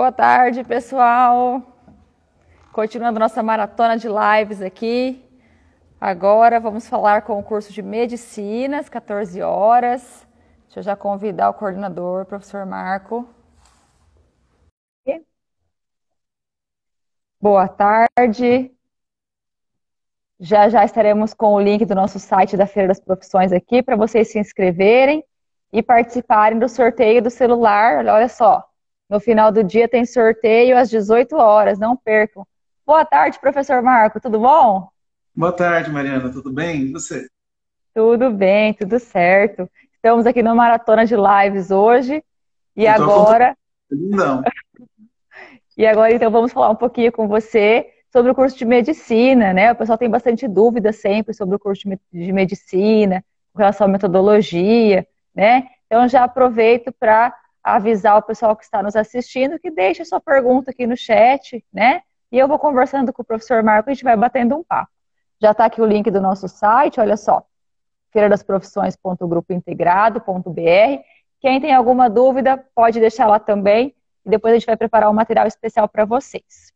Boa tarde, pessoal. Continuando nossa maratona de lives aqui. Agora vamos falar com o curso de Medicina, às 14 horas. Deixa eu já convidar o coordenador, o professor Marco. Boa tarde. Já estaremos com o link do nosso site da Feira das Profissões aqui para vocês se inscreverem e participarem do sorteio do celular. Olha só, no final do dia tem sorteio às 18 horas, não percam. Boa tarde, professor Marco, tudo bom? Boa tarde, Mariana, tudo bem? E você? Tudo bem, tudo certo. Estamos aqui no Maratona de Lives hoje e Eu tô acompanhando, agora, lindão. então vamos falar um pouquinho com você sobre o curso de medicina, né? O pessoal tem bastante dúvida sempre sobre o curso de medicina, com relação à metodologia, né? Então já aproveito para avisar o pessoal que está nos assistindo que deixe a sua pergunta aqui no chat, né? E eu vou conversando com o professor Marco, a gente vai batendo um papo. Já está aqui o link do nosso site, olha só, feiradasprofissões.grupointegrado.br. Quem tem alguma dúvida, pode deixar lá também, e depois a gente vai preparar um material especial para vocês.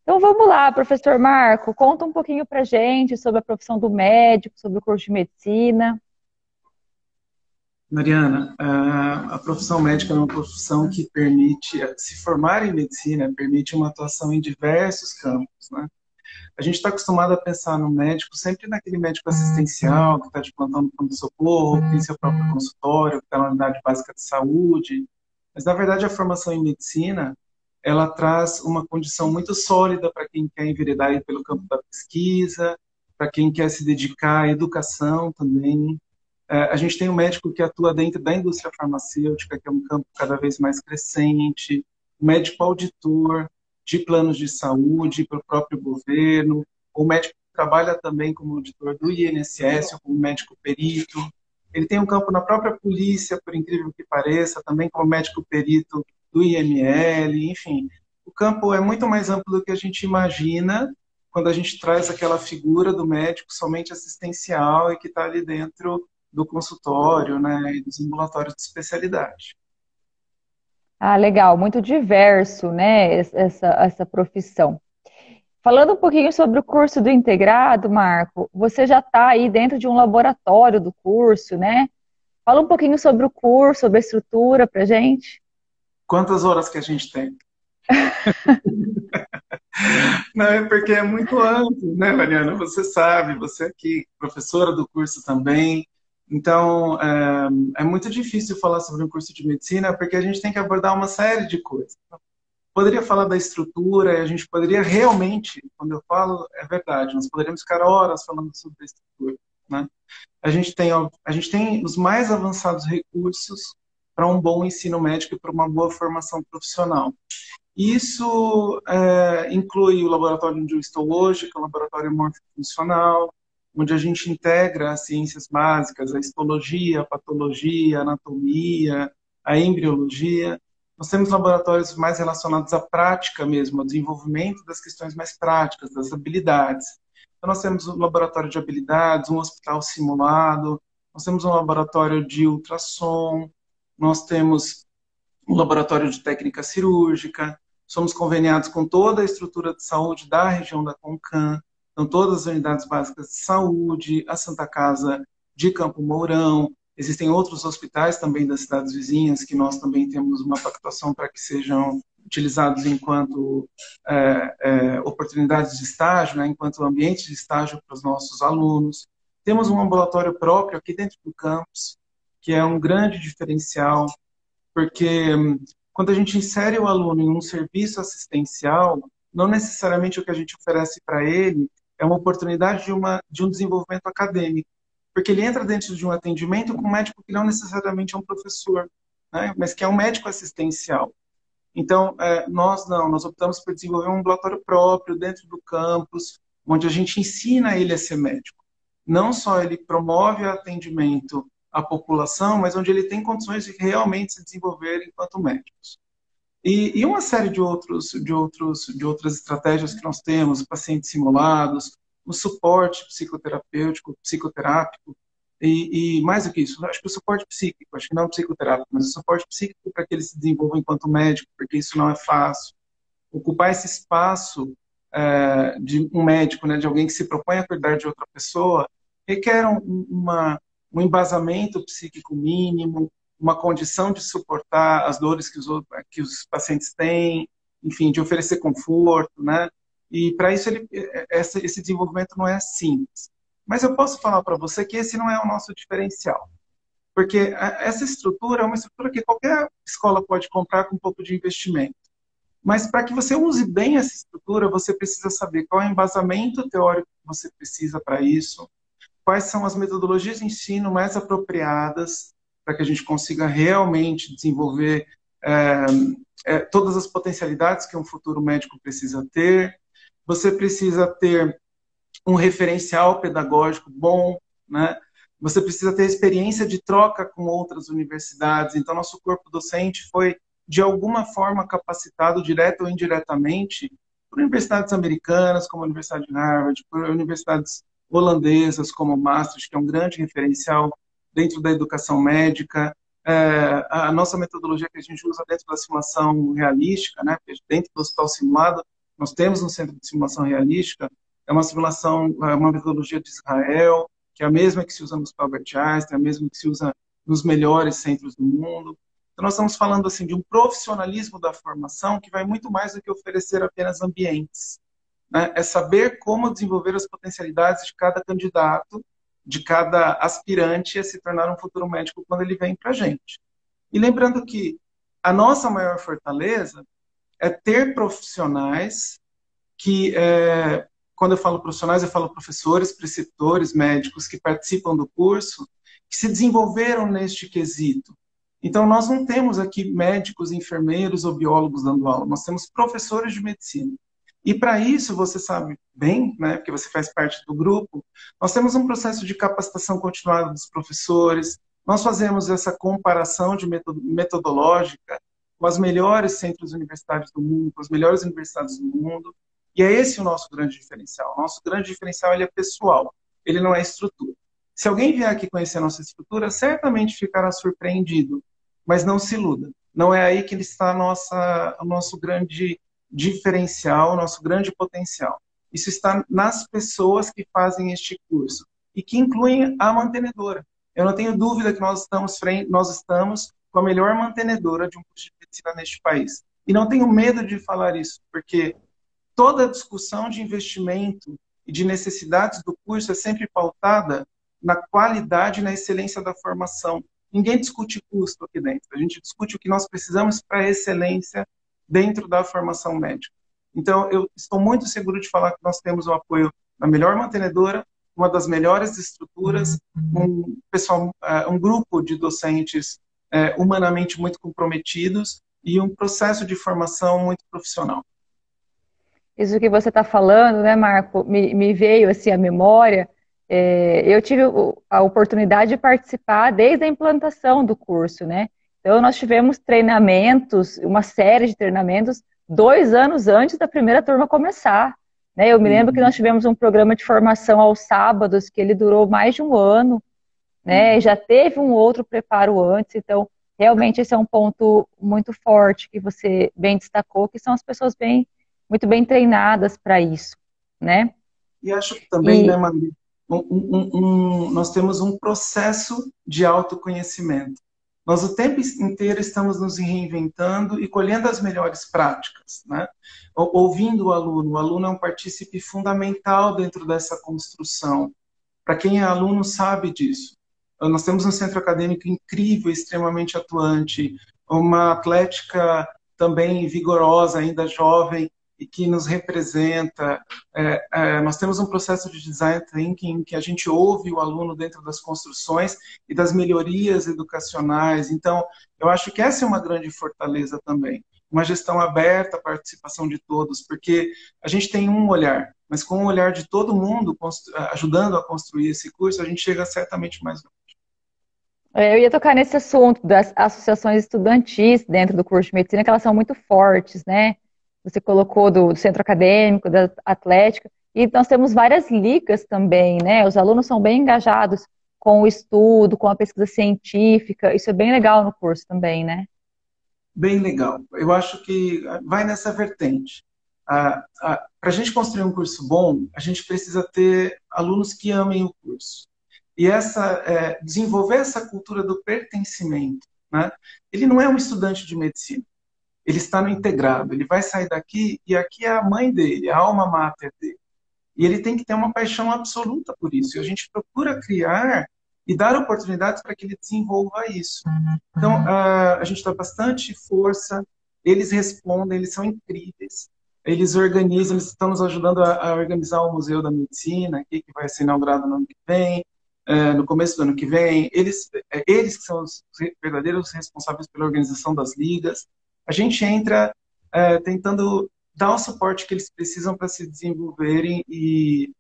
Então vamos lá, professor Marco, conta um pouquinho pra gente sobre a profissão do médico, sobre o curso de medicina. Mariana, a profissão médica é uma profissão que permite, se formar em medicina, permite uma atuação em diversos campos, né? A gente está acostumado a pensar no médico sempre naquele médico assistencial, que está de plantão no pronto-socorro, que tem seu próprio consultório, que está na unidade básica de saúde. Mas, na verdade, a formação em medicina, ela traz uma condição muito sólida para quem quer enveredar aí pelo campo da pesquisa, para quem quer se dedicar à educação também. A gente tem um médico que atua dentro da indústria farmacêutica, que é um campo cada vez mais crescente, o médico auditor de planos de saúde para o próprio governo, o médico que trabalha também como auditor do INSS, ou como médico perito. Ele tem um campo na própria polícia, por incrível que pareça, também como médico perito do IML, enfim. O campo é muito mais amplo do que a gente imagina quando a gente traz aquela figura do médico somente assistencial e que está ali dentro do consultório, né, e dos ambulatórios de especialidade. Ah, legal, muito diverso, né, essa profissão. Falando um pouquinho sobre o curso do integrado, Marco, você já está aí dentro de um laboratório do curso, né? Fala um pouquinho sobre o curso, sobre a estrutura pra gente. Quantas horas que a gente tem? Não, é porque é muito amplo, né, Mariana? Você sabe, você aqui, professora do curso também. Então, é muito difícil falar sobre um curso de medicina porque a gente tem que abordar uma série de coisas. Poderia falar da estrutura, e a gente poderia realmente, quando eu falo, é verdade, nós poderíamos ficar horas falando sobre a estrutura, né? A gente tem os mais avançados recursos para um bom ensino médico e para uma boa formação profissional. Isso inclui o laboratório onde eu estou hoje, que é o laboratório morfofuncional, onde a gente integra as ciências básicas, a histologia, a patologia, a anatomia, a embriologia. Nós temos laboratórios mais relacionados à prática mesmo, ao desenvolvimento das questões mais práticas, das habilidades. Então, nós temos um laboratório de habilidades, um hospital simulado, nós temos um laboratório de ultrassom, nós temos um laboratório de técnica cirúrgica, somos conveniados com toda a estrutura de saúde da região da Concan, então todas as unidades básicas de saúde, a Santa Casa de Campo Mourão, existem outros hospitais também das cidades vizinhas que nós também temos uma pactuação para que sejam utilizados enquanto oportunidades de estágio, né, enquanto ambiente de estágio para os nossos alunos. Temos um ambulatório próprio aqui dentro do campus, que é um grande diferencial, porque quando a gente insere o aluno em um serviço assistencial, não necessariamente o que a gente oferece para ele é uma oportunidade de um desenvolvimento acadêmico, porque ele entra dentro de um atendimento com um médico que não necessariamente é um professor, né, mas que é um médico assistencial. Então, nós optamos por desenvolver um ambulatório próprio dentro do campus, onde a gente ensina ele a ser médico. Não só ele promove o atendimento à população, mas onde ele tem condições de realmente se desenvolver enquanto médicos. E uma série de outras estratégias que nós temos, pacientes simulados, o suporte psicoterapêutico, psicoterápico. E mais do que isso, acho que o suporte psíquico, acho que não psicoterápico, mas o suporte psíquico para que ele se desenvolva enquanto médico, porque isso não é fácil. Ocupar esse espaço de um médico, né, de alguém que se propõe a cuidar de outra pessoa, requer um embasamento psíquico mínimo, uma condição de suportar as dores que os pacientes têm, enfim, de oferecer conforto, né? E para isso esse desenvolvimento não é simples. Mas eu posso falar para você que esse não é o nosso diferencial, porque essa estrutura é uma estrutura que qualquer escola pode comprar com um pouco de investimento. Mas para que você use bem essa estrutura, você precisa saber qual é o embasamento teórico que você precisa para isso, quais são as metodologias de ensino mais apropriadas para que a gente consiga realmente desenvolver todas as potencialidades que um futuro médico precisa ter. Você precisa ter um referencial pedagógico bom, né? Você precisa ter experiência de troca com outras universidades. Então, nosso corpo docente foi, de alguma forma, capacitado, direta ou indiretamente, por universidades americanas, como a Universidade de Harvard, por universidades holandesas, como o Maastricht, que é um grande referencial dentro da educação médica. A nossa metodologia que a gente usa dentro da simulação realística, né? Dentro do hospital simulado, nós temos um centro de simulação realística, é uma simulação, uma metodologia de Israel, que é a mesma que se usa no Hospital Albert Einstein, é a mesma que se usa nos melhores centros do mundo. Então, nós estamos falando assim, de um profissionalismo da formação que vai muito mais do que oferecer apenas ambientes. Né? É saber como desenvolver as potencialidades de cada candidato, de cada aspirante a se tornar um futuro médico quando ele vem para a gente. E lembrando que a nossa maior fortaleza é ter profissionais que, quando eu falo profissionais, eu falo professores, preceptores, médicos que participam do curso, que se desenvolveram neste quesito. Então, nós não temos aqui médicos, enfermeiros ou biólogos dando aula, nós temos professores de medicina. E para isso, você sabe bem, né, porque você faz parte do grupo, nós temos um processo de capacitação continuada dos professores, nós fazemos essa comparação de metodológica com as melhores centros universitários do mundo, com as melhores universidades do mundo, e é esse o nosso grande diferencial. O nosso grande diferencial ele é pessoal, ele não é estrutura. Se alguém vier aqui conhecer a nossa estrutura, certamente ficará surpreendido, mas não se iluda. Não é aí que está o nosso grande diferencial, o nosso grande potencial. Isso está nas pessoas que fazem este curso e que incluem a mantenedora. Eu não tenho dúvida que nós estamos com a melhor mantenedora de um curso de medicina neste país. E não tenho medo de falar isso, porque toda a discussão de investimento e de necessidades do curso é sempre pautada na qualidade e na excelência da formação. Ninguém discute custo aqui dentro. A gente discute o que nós precisamos para a excelência dentro da formação médica. Então, eu estou muito seguro de falar que nós temos o apoio da melhor mantenedora, uma das melhores estruturas, um grupo de docentes humanamente muito comprometidos e um processo de formação muito profissional. Isso que você está falando, né, Marco, me veio assim à memória. Eu tive a oportunidade de participar desde a implantação do curso, né? Então, nós tivemos treinamentos, uma série de treinamentos, 2 anos antes da primeira turma começar. Né? Eu me lembro que nós tivemos um programa de formação aos sábados, que ele durou mais de 1 ano, né? Já teve um outro preparo antes, então, realmente esse é um ponto muito forte que você bem destacou, que são as pessoas muito bem treinadas para isso, né? E acho que também, né, Maria, nós temos um processo de autoconhecimento. Nós o tempo inteiro estamos nos reinventando e colhendo as melhores práticas, né? Ouvindo o aluno é um partícipe fundamental dentro dessa construção. Para quem é aluno sabe disso. Nós temos um centro acadêmico incrível, extremamente atuante, uma atlética também vigorosa, ainda jovem, e que nos representa. Nós temos um processo de design thinking que a gente ouve o aluno dentro das construções e das melhorias educacionais. Então, eu acho que essa é uma grande fortaleza também. Uma gestão aberta, a participação de todos, porque a gente tem um olhar, mas com o olhar de todo mundo ajudando a construir esse curso, a gente chega certamente mais longe. Eu ia tocar nesse assunto das associações estudantis dentro do curso de medicina, que elas são muito fortes, né? Você colocou do centro acadêmico, da atlética, e nós temos várias ligas também, né? Os alunos são bem engajados com o estudo, com a pesquisa científica. Isso é bem legal no curso também, né? Bem legal. Eu acho que vai nessa vertente. Para a gente construir um curso bom, a gente precisa ter alunos que amem o curso. E desenvolver essa cultura do pertencimento, né? Ele não é um estudante de medicina. Ele está no integrado. Ele vai sair daqui e aqui é a mãe dele, a alma mater dele. E ele tem que ter uma paixão absoluta por isso. E a gente procura criar e dar oportunidades para que ele desenvolva isso. Então, a gente dá bastante força, eles respondem, eles são incríveis. Eles organizam, eles estão nos ajudando a organizar o Museu da Medicina, aqui, que vai ser inaugurado no ano que vem, no começo do ano que vem. Eles que são os verdadeiros responsáveis pela organização das ligas. A gente entra tentando dar o suporte que eles precisam para se desenvolverem e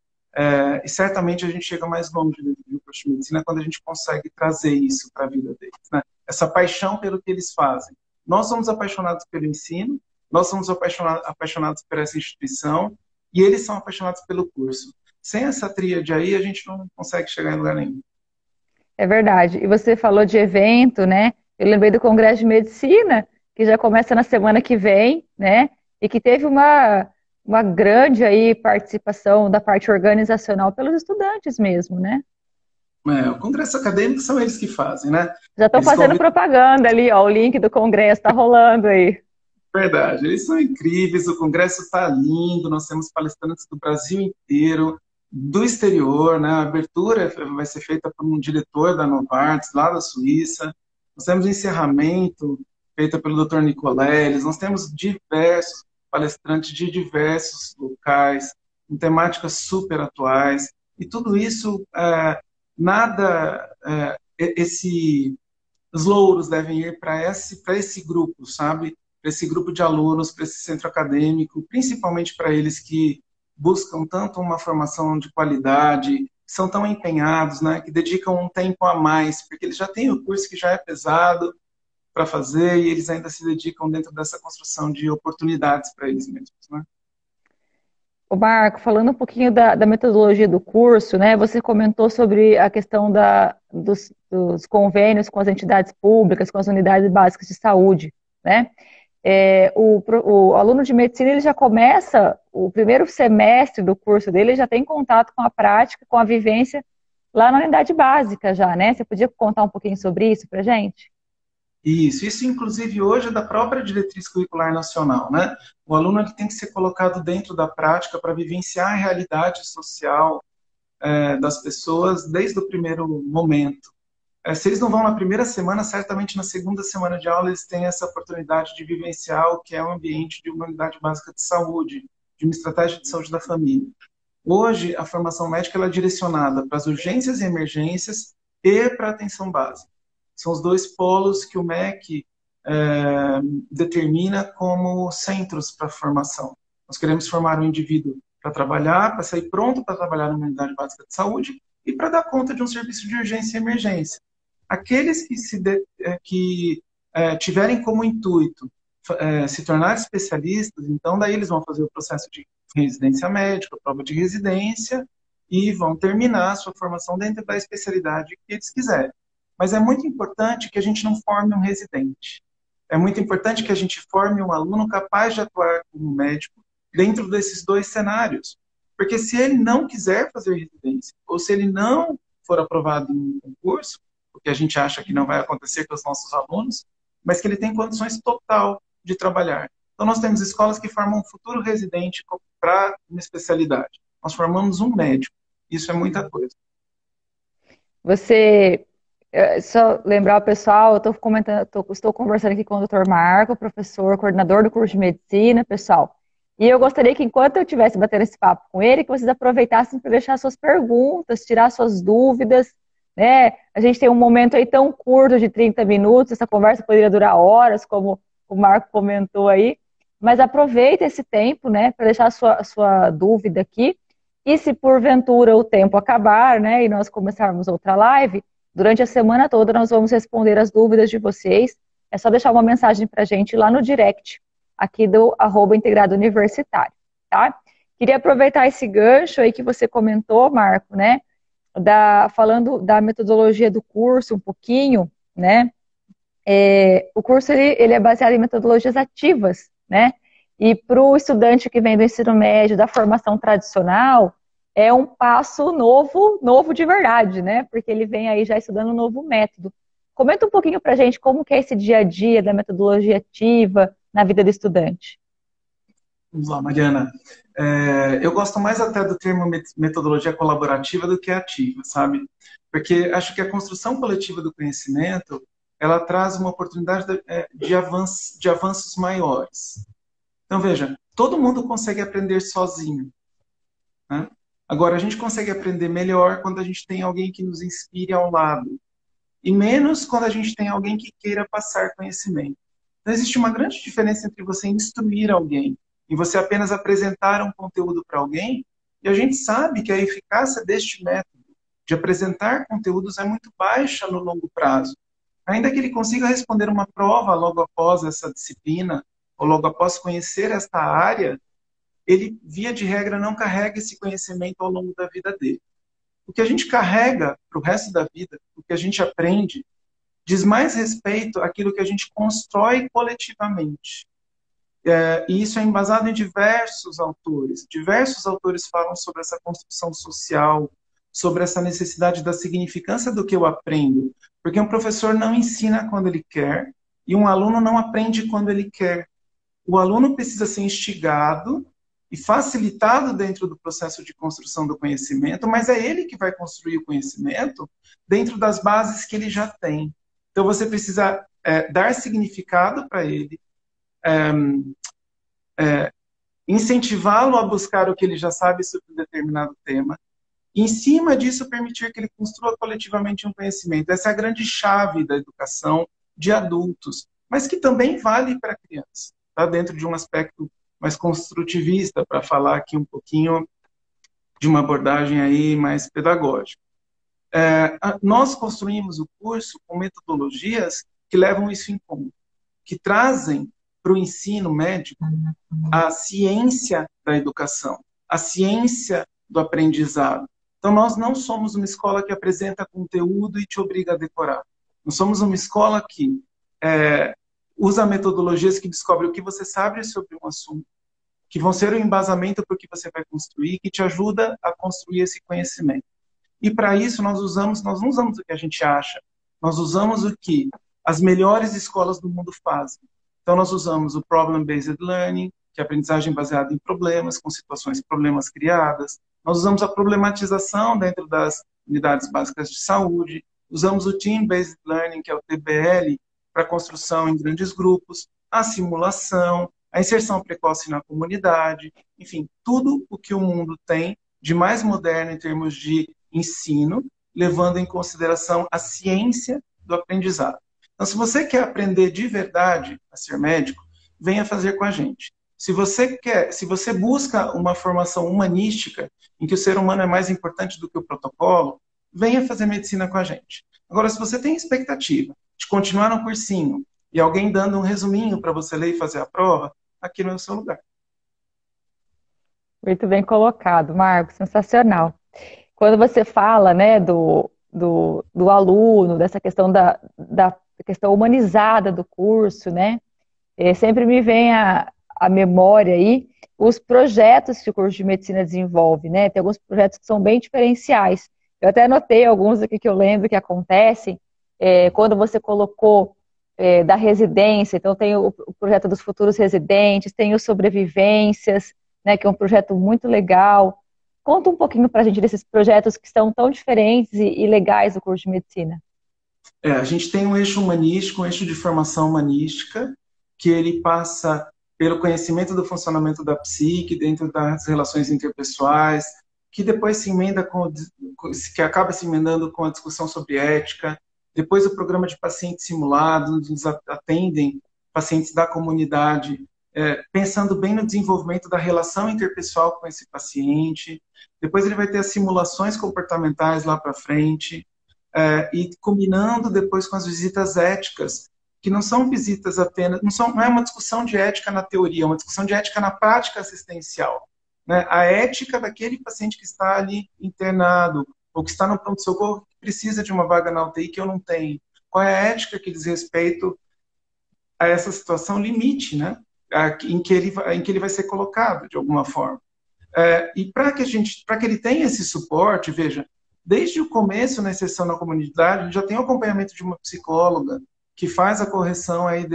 certamente a gente chega mais longe dentro do curso de medicina quando a gente consegue trazer isso para a vida deles, né? Essa paixão pelo que eles fazem. Nós somos apaixonados pelo ensino, nós somos apaixonados por essa instituição e eles são apaixonados pelo curso. Sem essa tríade aí, a gente não consegue chegar em lugar nenhum. É verdade. E você falou de evento, né? Eu lembrei do Congresso de Medicina, que já começa na semana que vem, né? E que teve uma grande aí participação da parte organizacional pelos estudantes mesmo, né? O congresso acadêmico são eles que fazem, né? Já estão Eles fazendo propaganda ali, ó, o link do congresso está rolando aí. Verdade, eles são incríveis, o congresso está lindo, nós temos palestrantes do Brasil inteiro, do exterior, né? A abertura vai ser feita por um diretor da Novartis, lá da Suíça. Nós temos o encerramento feito pelo Dr. Nicoleles, nós temos diversos palestrantes de diversos locais, com temáticas super atuais, e tudo isso, os louros devem ir para esse grupo, sabe? Para esse grupo de alunos, para esse centro acadêmico, principalmente para eles que buscam tanto uma formação de qualidade, são tão empenhados, né? Que dedicam um tempo a mais, porque eles já têm o curso que já é pesado para fazer e eles ainda se dedicam dentro dessa construção de oportunidades para eles mesmos, né? O Marco, falando um pouquinho da metodologia do curso, né? Você comentou sobre a questão dos convênios com as entidades públicas, com as unidades básicas de saúde, né? O aluno de medicina ele já começa o primeiro semestre do curso dele, ele já tem contato com a prática, com a vivência lá na unidade básica já, né? Você podia contar um pouquinho sobre isso para gente? Isso inclusive hoje é da própria diretriz curricular nacional, né? O aluno ele tem que ser colocado dentro da prática para vivenciar a realidade social das pessoas desde o primeiro momento. Se eles não vão na primeira semana, certamente na segunda semana de aula eles têm essa oportunidade de vivenciar o que é o ambiente de uma unidade básica de saúde, de uma estratégia de saúde da família. Hoje, a formação médica ela é direcionada para as urgências e emergências e para a atenção básica. São os dois polos que o MEC determina como centros para a formação. Nós queremos formar um indivíduo para trabalhar, para sair pronto para trabalhar numa unidade básica de saúde e para dar conta de um serviço de urgência e emergência. Aqueles que tiverem como intuito se tornar especialistas, então daí eles vão fazer o processo de residência médica, prova de residência e vão terminar a sua formação dentro da especialidade que eles quiserem. Mas é muito importante que a gente não forme um residente. É muito importante que a gente forme um aluno capaz de atuar como médico dentro desses dois cenários. Porque se ele não quiser fazer residência, ou se ele não for aprovado em um concurso, o que a gente acha que não vai acontecer com os nossos alunos, mas que ele tem condições total de trabalhar. Então, nós temos escolas que formam um futuro residente para uma especialidade. Nós formamos um médico. Isso é muita coisa. Só lembrar o pessoal, estou conversando aqui com o Dr. Marco, professor, coordenador do curso de medicina, pessoal. E eu gostaria que, enquanto eu estivesse batendo esse papo com ele, que vocês aproveitassem para deixar suas perguntas, tirar suas dúvidas, né? A gente tem um momento aí tão curto de 30 minutos, essa conversa poderia durar horas, como o Marco comentou aí, mas aproveita esse tempo, né, para deixar a sua dúvida aqui, e se porventura o tempo acabar, né, e nós começarmos outra live, durante a semana toda nós vamos responder as dúvidas de vocês, é só deixar uma mensagem para a gente lá no direct, aqui do @integrado universitário, tá? Queria aproveitar esse gancho aí que você comentou, Marco, né, falando da metodologia do curso um pouquinho, né? O curso ele é baseado em metodologias ativas, né? E para o estudante que vem do ensino médio, da formação tradicional, é um passo novo de verdade, né? Porque ele vem aí já estudando um novo método. Comenta um pouquinho para a gente como que é esse dia a dia da metodologia ativa na vida do estudante. Vamos lá, Mariana. Eu gosto mais até do termo metodologia colaborativa do que ativa, sabe? Porque acho que a construção coletiva do conhecimento, ela traz uma oportunidade de avanços maiores. Então, veja, todo mundo consegue aprender sozinho, né? Agora, a gente consegue aprender melhor quando a gente tem alguém que nos inspire ao lado, e menos quando a gente tem alguém que queira passar conhecimento. Então, existe uma grande diferença entre você instruir alguém e você apenas apresentar um conteúdo para alguém, e a gente sabe que a eficácia deste método de apresentar conteúdos é muito baixa no longo prazo. Ainda que ele consiga responder uma prova logo após essa disciplina, ou logo após conhecer esta área, ele, via de regra, não carrega esse conhecimento ao longo da vida dele. O que a gente carrega para o resto da vida, o que a gente aprende, diz mais respeito àquilo que a gente constrói coletivamente. E isso é embasado em diversos autores. Diversos autores falam sobre essa construção social, sobre essa necessidade da significância do que eu aprendo. Porque um professor não ensina quando ele quer e um aluno não aprende quando ele quer. O aluno precisa ser instigado e facilitado dentro do processo de construção do conhecimento, mas é ele que vai construir o conhecimento dentro das bases que ele já tem. Então você precisa dar significado para ele, incentivá-lo a buscar o que ele já sabe sobre um determinado tema, e, em cima disso, permitir que ele construa coletivamente um conhecimento. Essa é a grande chave da educação de adultos, mas que também vale para a criança, tá? Dentro de um aspecto mais construtivista, para falar aqui um pouquinho de uma abordagem aí mais pedagógica. Nós construímos o curso com metodologias que levam isso em conta, que trazem para o ensino médico a ciência da educação, a ciência do aprendizado. Então, nós não somos uma escola que apresenta conteúdo e te obriga a decorar. Nós somos uma escola que usa metodologias que descobrem o que você sabe sobre um assunto, que vão ser o embasamento para o que você vai construir, que te ajuda a construir esse conhecimento. E para isso nós não usamos o que a gente acha, nós usamos o que as melhores escolas do mundo fazem. Então nós usamos o Problem-Based Learning, que é aprendizagem baseada em problemas, com situações problemas criadas. Nós usamos a problematização dentro das unidades básicas de saúde, usamos o Team-Based Learning, que é o TBL, para construção em grandes grupos, a simulação, a inserção precoce na comunidade, enfim, tudo o que o mundo tem de mais moderno em termos de ensino, levando em consideração a ciência do aprendizado. Então, se você quer aprender de verdade a ser médico, venha fazer com a gente. Se você busca uma formação humanística, em que o ser humano é mais importante do que o protocolo, venha fazer medicina com a gente. Agora, se você tem expectativa de continuar no cursinho e alguém dando um resuminho para você ler e fazer a prova, aqui não é o seu lugar. Muito bem colocado, Marcos, sensacional. Quando você fala, né, do aluno, dessa questão da questão humanizada do curso, né, sempre me vem a memória aí os projetos que o curso de medicina desenvolve, né? Tem alguns projetos que são bem diferenciais. Eu até anotei alguns aqui que eu lembro que acontecem quando você colocou da residência. Então tem o projeto dos futuros residentes, tem os sobrevivências, né? Que é um projeto muito legal. Conta um pouquinho para a gente desses projetos que são tão diferentes e legais do curso de medicina. A gente tem um eixo humanístico, um eixo de formação humanística, que ele passa pelo conhecimento do funcionamento da psique dentro das relações interpessoais, que depois se emenda que acaba se emendando com a discussão sobre ética. Depois o programa de pacientes simulados, onde eles atendem pacientes da comunidade, pensando bem no desenvolvimento da relação interpessoal com esse paciente. Depois ele vai ter as simulações comportamentais lá para frente, e combinando depois com as visitas éticas, que não são visitas apenas, não é uma discussão de ética na teoria, é uma discussão de ética na prática assistencial, né? A ética daquele paciente que está ali internado, ou que está no pronto-socorro que precisa de uma vaga na UTI que eu não tenho? Qual é a ética que diz respeito a essa situação limite, né? Em que ele vai ser colocado, de alguma forma. E para que ele tenha esse suporte, veja, desde o começo na inserção na comunidade, a gente já tem o acompanhamento de uma psicóloga que faz a correção aí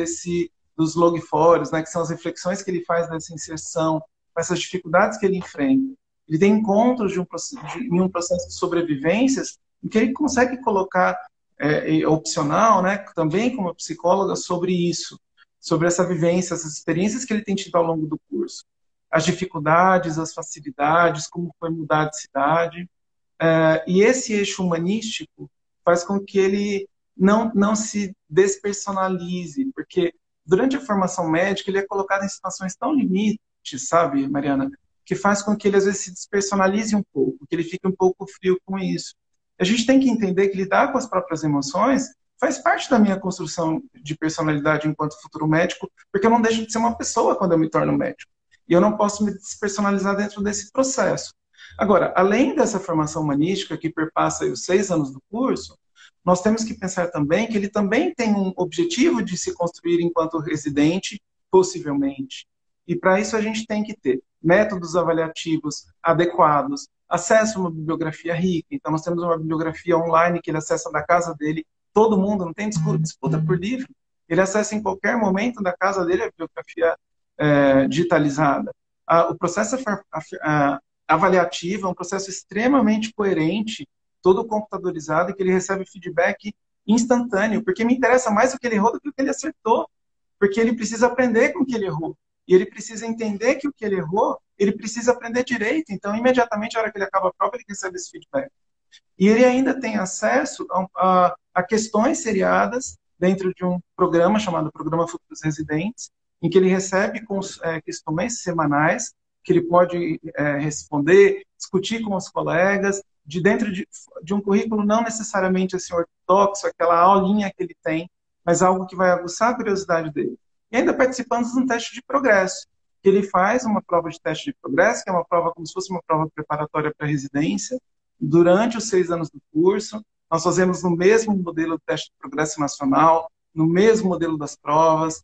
dos logfórios, né, que são as reflexões que ele faz dessa inserção, com essas dificuldades que ele enfrenta. Ele tem encontros em um processo de sobrevivências em que ele consegue colocar opcional, né, também como psicóloga, sobre isso, sobre essa vivência, essas experiências que ele tem tido ao longo do curso. As dificuldades, as facilidades, como foi mudar de cidade. E esse eixo humanístico faz com que ele não se despersonalize, porque durante a formação médica ele é colocado em situações tão limites, sabe, Mariana, que faz com que ele às vezes se despersonalize um pouco, que ele fique um pouco frio com isso. A gente tem que entender que lidar com as próprias emoções faz parte da minha construção de personalidade enquanto futuro médico, porque eu não deixo de ser uma pessoa quando eu me torno médico. E eu não posso me despersonalizar dentro desse processo. Agora, além dessa formação humanística que perpassa os 6 anos do curso, nós temos que pensar também que ele também tem um objetivo de se construir enquanto residente, possivelmente. E para isso a gente tem que ter métodos avaliativos adequados, acesso a uma bibliografia rica. Então nós temos uma bibliografia online que ele acessa da casa dele, todo mundo, não tem disputa por livro. Ele acessa em qualquer momento da casa dele a bibliografia digitalizada. O processo avaliativo é um processo extremamente coerente, todo computadorizado, e que ele recebe feedback instantâneo, porque me interessa mais o que ele errou do que o que ele acertou, porque ele precisa aprender com o que ele errou, e ele precisa entender que o que ele errou, ele precisa aprender direito, então imediatamente, na hora que ele acaba a prova, ele recebe esse feedback. E ele ainda tem acesso a questões seriadas dentro de um programa chamado Programa Futuros Residentes, em que ele recebe questões semanais, que ele pode responder, discutir com os colegas, dentro de um currículo não necessariamente assim, ortodoxo, aquela aulinha que ele tem, mas algo que vai aguçar a curiosidade dele. E ainda participando de um teste de progresso, que ele faz uma prova de teste de progresso, que é uma prova como se fosse uma prova preparatória para a residência, durante os 6 anos do curso. Nós fazemos no mesmo modelo de teste de progresso nacional, no mesmo modelo das provas,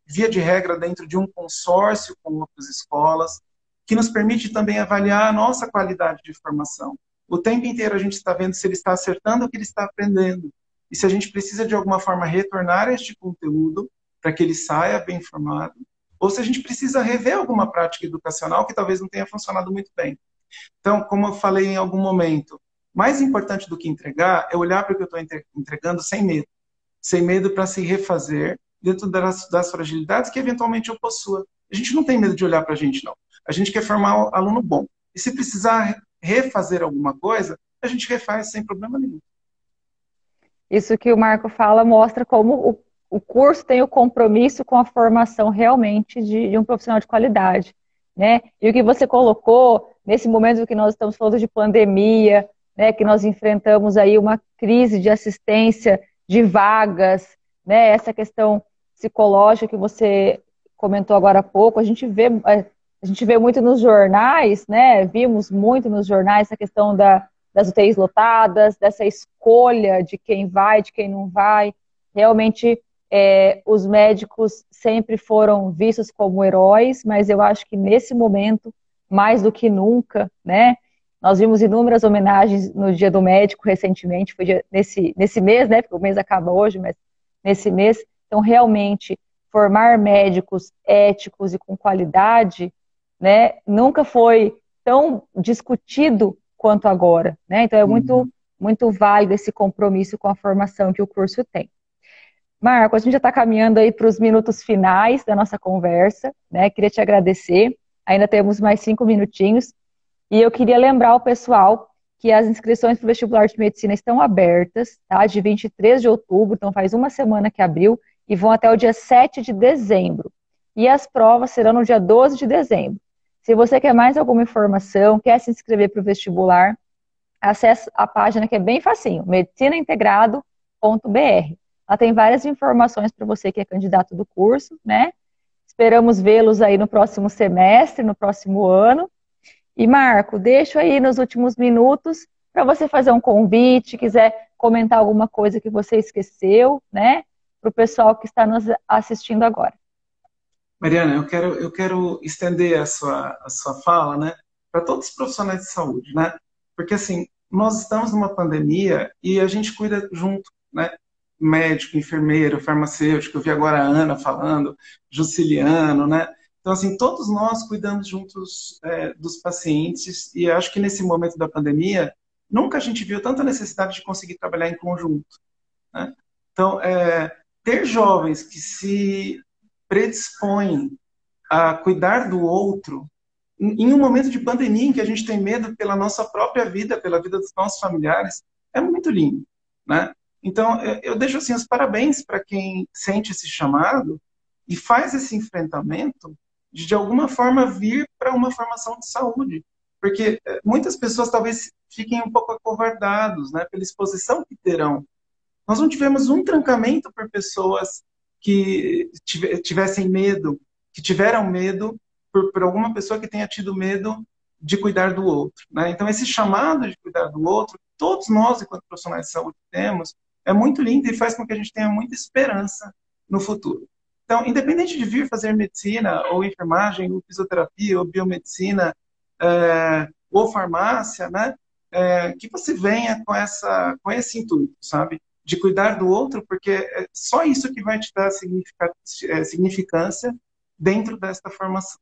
via de regra dentro de um consórcio com outras escolas, que nos permite também avaliar a nossa qualidade de formação. O tempo inteiro a gente está vendo se ele está acertando o que ele está aprendendo, e se a gente precisa de alguma forma retornar este conteúdo para que ele saia bem formado, ou se a gente precisa rever alguma prática educacional que talvez não tenha funcionado muito bem. Então, como eu falei em algum momento, mais importante do que entregar é olhar para o que eu estou entregando sem medo para se refazer dentro das fragilidades que eventualmente eu possua. A gente não tem medo de olhar para a gente, não. A gente quer formar um aluno bom. E se precisar refazer alguma coisa, a gente refaz sem problema nenhum. Isso que o Marco fala mostra como o curso tem o compromisso com a formação realmente de um profissional de qualidade, né? E o que você colocou, nesse momento que nós estamos falando de pandemia, né, que nós enfrentamos aí uma crise de assistência de vagas, né, essa questão psicológica que você comentou agora há pouco, a gente vê muito nos jornais, né, vimos muito nos jornais essa questão das UTIs lotadas, dessa escolha de quem vai, de quem não vai. Realmente, os médicos sempre foram vistos como heróis, mas eu acho que nesse momento, mais do que nunca, né, nós vimos inúmeras homenagens no Dia do Médico recentemente, foi nesse mês, né, porque o mês acaba hoje, mas nesse mês. Então, realmente, formar médicos éticos e com qualidade, né, nunca foi tão discutido quanto agora, né? Então, é muito válido esse compromisso com a formação que o curso tem. Marco, a gente já está caminhando aí para os minutos finais da nossa conversa, né? Queria te agradecer. Ainda temos mais 5 minutinhos. E eu queria lembrar o pessoal que as inscrições para o vestibular de medicina estão abertas, tá? De 23 de outubro, então faz uma semana que abriu, e vão até o dia 7 de dezembro. E as provas serão no dia 12 de dezembro. Se você quer mais alguma informação, quer se inscrever para o vestibular, acesse a página que é bem facinho, medicinaintegrado.br. Lá tem várias informações para você que é candidato do curso, né? Esperamos vê-los aí no próximo semestre, no próximo ano. E Marco, deixo aí nos últimos minutos para você fazer um convite, quiser comentar alguma coisa que você esqueceu, né? Para o pessoal que está nos assistindo agora. Mariana, eu quero estender a sua fala, né, para todos os profissionais de saúde, né? Porque assim, nós estamos numa pandemia e a gente cuida junto, né? Médico, enfermeiro, farmacêutico, eu vi agora a Ana falando, Juciliano, né? Então, assim, todos nós cuidamos juntos dos pacientes e acho que nesse momento da pandemia, nunca a gente viu tanta necessidade de conseguir trabalhar em conjunto, né? Então, ter jovens que se predispõem a cuidar do outro em um momento de pandemia em que a gente tem medo pela nossa própria vida, pela vida dos nossos familiares, é muito lindo, né? Então, eu deixo assim os parabéns para quem sente esse chamado e faz esse enfrentamento de alguma forma vir para uma formação de saúde, porque muitas pessoas talvez fiquem um pouco acovardados, né, pela exposição que terão. Nós não tivemos um trancamento por pessoas que tivessem medo, que tiveram medo por alguma pessoa que tenha tido medo de cuidar do outro, né? Então, esse chamado de cuidar do outro, todos nós, enquanto profissionais de saúde, temos, é muito lindo e faz com que a gente tenha muita esperança no futuro. Então, independente de vir fazer medicina, ou enfermagem, ou fisioterapia, ou biomedicina, ou farmácia, né? Que você venha com esse intuito, sabe? De cuidar do outro, porque é só isso que vai te dar significância dentro desta formação.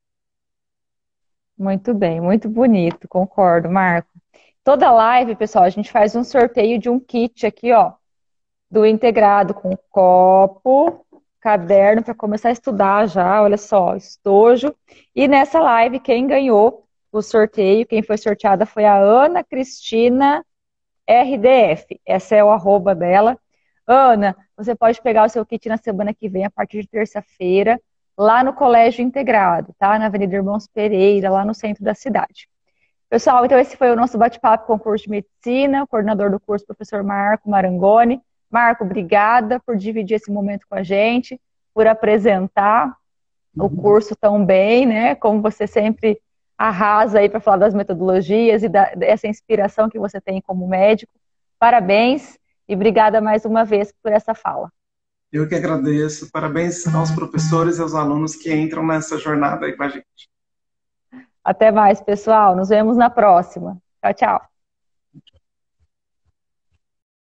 Muito bem, muito bonito, concordo, Marco. Toda live, pessoal, a gente faz um sorteio de um kit aqui, ó, do integrado com copo, caderno para começar a estudar já, olha só, estojo. E nessa live, quem ganhou o sorteio, quem foi sorteada foi a Ana Cristina RDF. Essa é o arroba dela. Ana, você pode pegar o seu kit na semana que vem, a partir de terça-feira, lá no Colégio Integrado, tá? Na Avenida Irmãos Pereira, lá no centro da cidade. Pessoal, então esse foi o nosso bate-papo com o curso de medicina, o coordenador do curso, professor Marco Marangoni. Marco, obrigada por dividir esse momento com a gente, por apresentar o curso tão bem, né? Como você sempre arrasa aí para falar das metodologias e dessa inspiração que você tem como médico. Parabéns e obrigada mais uma vez por essa fala. Eu que agradeço. Parabéns aos professores e aos alunos que entram nessa jornada aí com a gente. Até mais, pessoal. Nos vemos na próxima. Tchau, tchau.